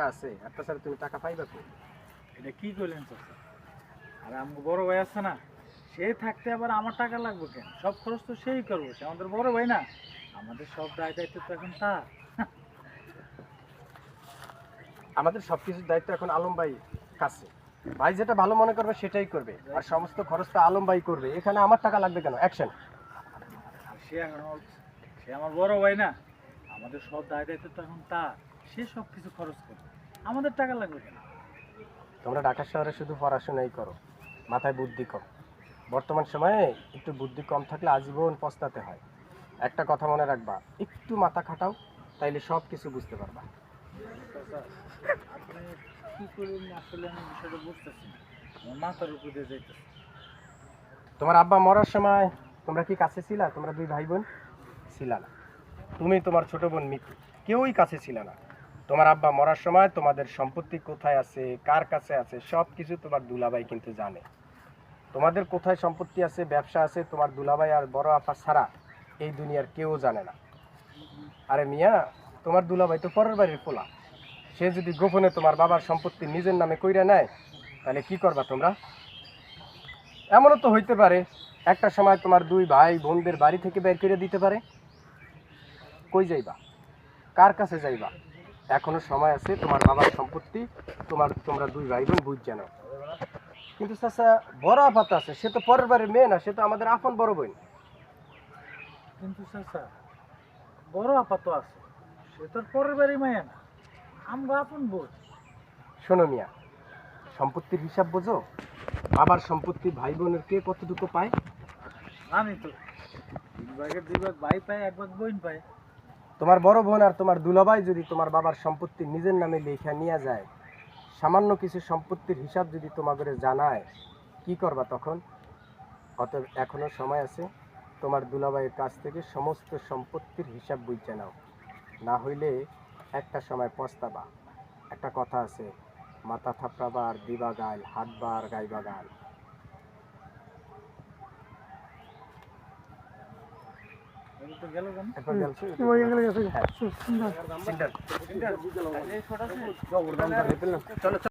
টাকা আছে, আর তাছাড়া তুমি টাকা পাইবা কই? এটা কি করলেন চাচা? আর আমার বড় ভাই আছে না, সে থাকতে আবার আমার টাকা লাগবে কেন? সব খরচ তো সেই করবো, সে আমাদের বড় ভাই না। আমাদের সব দায় দায়িত্ব তো এখন তার। আমাদের সবকিছুর দায়িত্ব এখন আলম ভাই কাছে। ভাই যেটা ভালো মনে করবে সেটাই করবে, আর সমস্ত খরচটা আলম ভাই করবে। এখানে আমার টাকা লাগবে কেন? অ্যাকশন। আর সে আমার বড় ভাই না। আমাদের সব দায় দায়িত্ব তো এখন তার। সে সব কিছু খরচ করবে, আমাদের টাকা লাগবে কেন? তোমরা ঢাকা শহরে শুধু পড়াশোনাই করো, মাথায় বুদ্ধি কম। বর্তমান সময়ে একটু বুদ্ধি কম থাকলে আজীবন পস্তাতে হয়। একটা কথা মনে রাখবা, একটু মাথা খাটাও, তাইলে সব কিছু বুঝতে পারবা। চাচা, আপনি কি করবেন আসলে আমি বিষয়টা বুঝতেছি না। আমার মাথার উপর দিয়ে যাইতেছে। তোমার আব্বা মরার সময় তোমরা কি কাছে ছিলা? তোমরা দুই ভাই বোন ছিলা না। তুমি, তোমার ছোট বোন মিতু, কেউই কাছে ছিল না। তোমার আব্বা মরার সময় তোমাদের সম্পত্তি কোথায় আছে, কার কাছে আছে, সব কিছু তোমার দুলাভাই কিন্তু জানে। তোমাদের কোথায় সম্পত্তি আছে, ব্যবসা আছে, তোমার দুলাভাই আর বড় আপা ছাড়া এই দুনিয়ার কেউ জানে না। আরে মিয়া, তোমার দুলাভাই তো পরের বাড়ির পোলা। সে যদি গোপনে তোমার বাবার সম্পত্তি নিজের নামে কইরা নেয়, তাহলে কি করবা তোমরা? এমনও তো হইতে পারে একটা সময় তোমার দুই ভাই বোনদের বাড়ি থেকে বের করে দিতে পারে। কই যাইবা? কার কাছে যাইবা? এখনো সময় আছে, তোমার বাবার সম্পত্তি তোমরা দুই ভাই বোন বুঝ জানো। কিন্তু চাচা, বড় আপা তো আছে, সে তো পরের বাড়ির মেয়ে না, সে তো আমাদের আপন বড় বোন। কিন্তু চাচা, বড় আপা তো আছে, সে তোর পরের বাড়ি মায়া না, আমরা আপন বোঝ। শোনো মিয়া, সম্পত্তির হিসাব বোঝো? বাবার সম্পত্তি ভাই বোনের কে কতটুকু পায়? জানি তো, 3 ভাগের 2 ভাগ ভাই পায়, 1 ভাগ বোন পায়। তোমার বড় বোন আর তোমার দুলাভাই যদি তোমার বাবার সম্পত্তি নিজের নামে লেখা নিয়ে যায়, সামান্য কিছু সম্পত্তির হিসাব যদি তোমাদের জানায়, কি করবা তখন? অতএব এখনো সময় আছে, তোমার দুলাভাইয়ের কাছ থেকে সমস্ত সম্পত্তির হিসাব বুঝে নাও, না হইলে একটা সময় পস্তাবা। একটা কথা আছে, মাথা থাপড়াবা আর দিবা গাল, হাঁটবা আর গাইবা গান। এই তো গেল কেন? একবার গেলছো? হ্যাঁ। সুন্দর। সিন্টার। এই ছোট আছে? চলো।